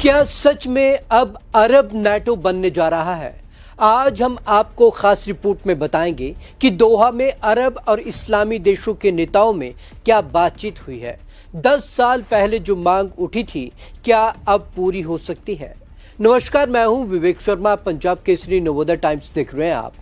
क्या सच में अब अरब नाटो बनने जा रहा है? आज हम आपको खास रिपोर्ट में बताएंगे कि दोहा में अरब और इस्लामी देशों के नेताओं में क्या बातचीत हुई है। 10 साल पहले जो मांग उठी थी, क्या अब पूरी हो सकती है? नमस्कार, मैं हूं विवेक शर्मा। पंजाब केसरी नवोदय टाइम्स देख रहे हैं आप।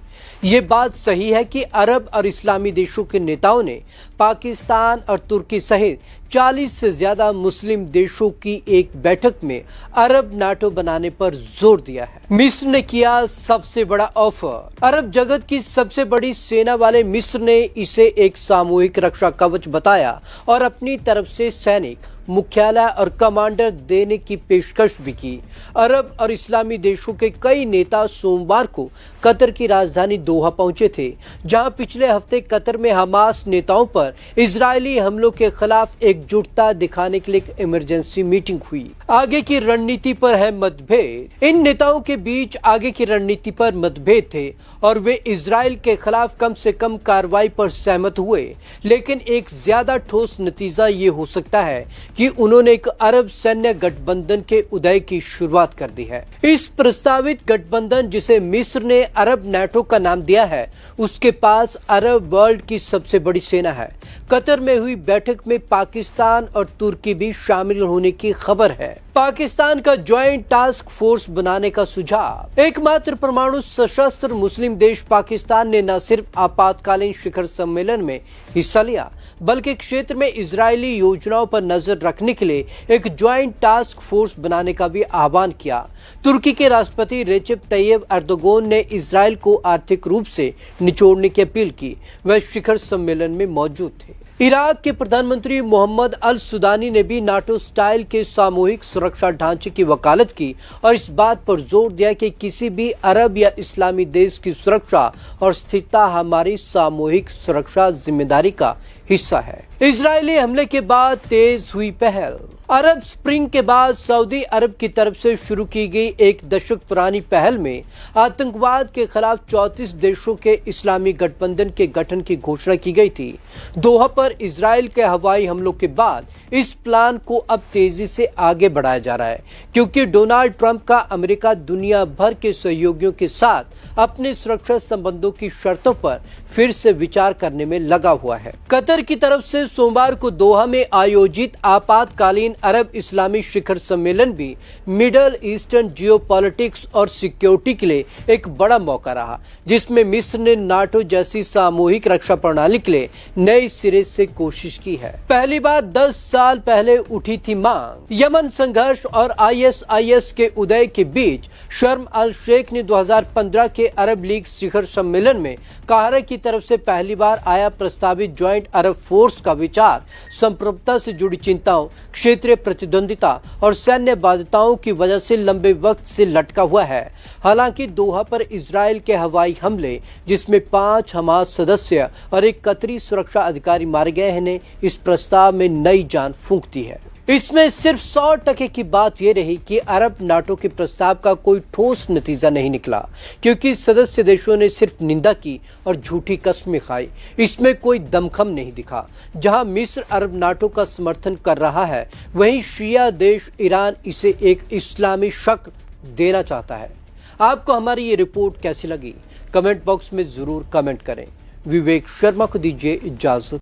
ये बात सही है कि अरब और इस्लामी देशों के नेताओं ने पाकिस्तान और तुर्की सहित 40 से ज्यादा मुस्लिम देशों की एक बैठक में अरब नाटो बनाने पर जोर दिया है। मिस्र ने किया सबसे बड़ा ऑफर। अरब जगत की सबसे बड़ी सेना वाले मिस्र ने इसे एक सामूहिक रक्षा कवच बताया और अपनी तरफ से सैनिक मुख्यालय और कमांडर देने की पेशकश भी की। अरब और इस्लामी देशों के कई नेता सोमवार को कतर की राजधानी दोहा पहुंचे थे, जहां पिछले हफ्ते कतर में हमास नेताओं पर इजरायली हमलों के खिलाफ एकजुटता दिखाने के लिए एक इमरजेंसी मीटिंग हुई। आगे की रणनीति पर है मतभेद। इन नेताओं के बीच आगे की रणनीति पर मतभेद थे और वे इजराइल के खिलाफ कम से कम कार्रवाई पर सहमत हुए, लेकिन एक ज्यादा ठोस नतीजा ये हो सकता है कि उन्होंने एक अरब सैन्य गठबंधन के उदय की शुरुआत कर दी है। इस प्रस्तावित गठबंधन, जिसे मिस्र ने अरब नाटो का नाम दिया है, उसके पास अरब वर्ल्ड की सबसे बड़ी सेना है। कतर में हुई बैठक में पाकिस्तान और तुर्की भी शामिल होने की खबर है। पाकिस्तान का ज्वाइंट टास्क फोर्स बनाने का सुझाव। एकमात्र परमाणु सशस्त्र मुस्लिम देश पाकिस्तान ने न सिर्फ आपातकालीन शिखर सम्मेलन में हिस्सा लिया, बल्कि क्षेत्र में इजरायली योजनाओं पर नजर रखने के लिए एक ज्वाइंट टास्क फोर्स बनाने का भी आह्वान किया। तुर्की के राष्ट्रपति रेसिप तैयब एर्दोगान ने इजरायल को आर्थिक रूप से निचोड़ने की अपील की। वह शिखर सम्मेलन में मौजूद थे। इराक के प्रधानमंत्री मोहम्मद अल सुदानी ने भी नाटो स्टाइल के सामूहिक सुरक्षा ढांचे की वकालत की और इस बात पर जोर दिया कि किसी भी अरब या इस्लामी देश की सुरक्षा और स्थिरता हमारी सामूहिक सुरक्षा जिम्मेदारी का हिस्सा है। इजरायली हमले के बाद तेज हुई पहल। अरब स्प्रिंग के बाद सऊदी अरब की तरफ से शुरू की गई एक दशक पुरानी पहल में आतंकवाद के खिलाफ 34 देशों के इस्लामी गठबंधन के गठन की घोषणा की गई थी। दोहा पर इजराइल के हवाई हमलों के बाद इस प्लान को अब तेजी से आगे बढ़ाया जा रहा है, क्योंकि डोनाल्ड ट्रंप का अमेरिका दुनिया भर के सहयोगियों के साथ अपने सुरक्षा संबंधों की शर्तों पर फिर से विचार करने में लगा हुआ है। कतर की तरफ से सोमवार को दोहा में आयोजित आपातकालीन अरब इस्लामी शिखर सम्मेलन भी मिडल ईस्टर्न जियोपॉलिटिक्स और सिक्योरिटी के लिए एक बड़ा मौका रहा, जिसमें मिस्र ने नाटो जैसी सामूहिक रक्षा प्रणाली के लिए नए सिरे से कोशिश की है। पहली बार 10 साल पहले उठी थी मांग। यमन संघर्ष और ISIS के उदय के बीच शर्म अल शेख ने 2015 के अरब लीग शिखर सम्मेलन में काहिरा की तरफ से पहली बार आया प्रस्तावित ज्वाइंट अरब फोर्स का विचार संप्रभुता से जुड़ी चिंताओं, क्षेत्रीय प्रतिद्वंदिता और सैन्य बाध्यताओं की वजह से लंबे वक्त से लटका हुआ है। हालांकि दोहा पर इजराइल के हवाई हमले, जिसमें 5 हमास सदस्य और एक कतरी सुरक्षा अधिकारी मारे गए हैं, ने इस प्रस्ताव में नई जान फूंक दी है। इसमें सिर्फ 100% की बात यह रही कि अरब नाटो के प्रस्ताव का कोई ठोस नतीजा नहीं निकला, क्योंकि सदस्य देशों ने सिर्फ निंदा की और झूठी कसमें खाई। इसमें कोई दमखम नहीं दिखा। जहां मिस्र अरब नाटो का समर्थन कर रहा है, वहीं शिया देश ईरान इसे एक इस्लामी शक्ल देना चाहता है। आपको हमारी ये रिपोर्ट कैसी लगी? कमेंट बॉक्स में जरूर कमेंट करें। विवेक शर्मा को दीजिए इजाजत।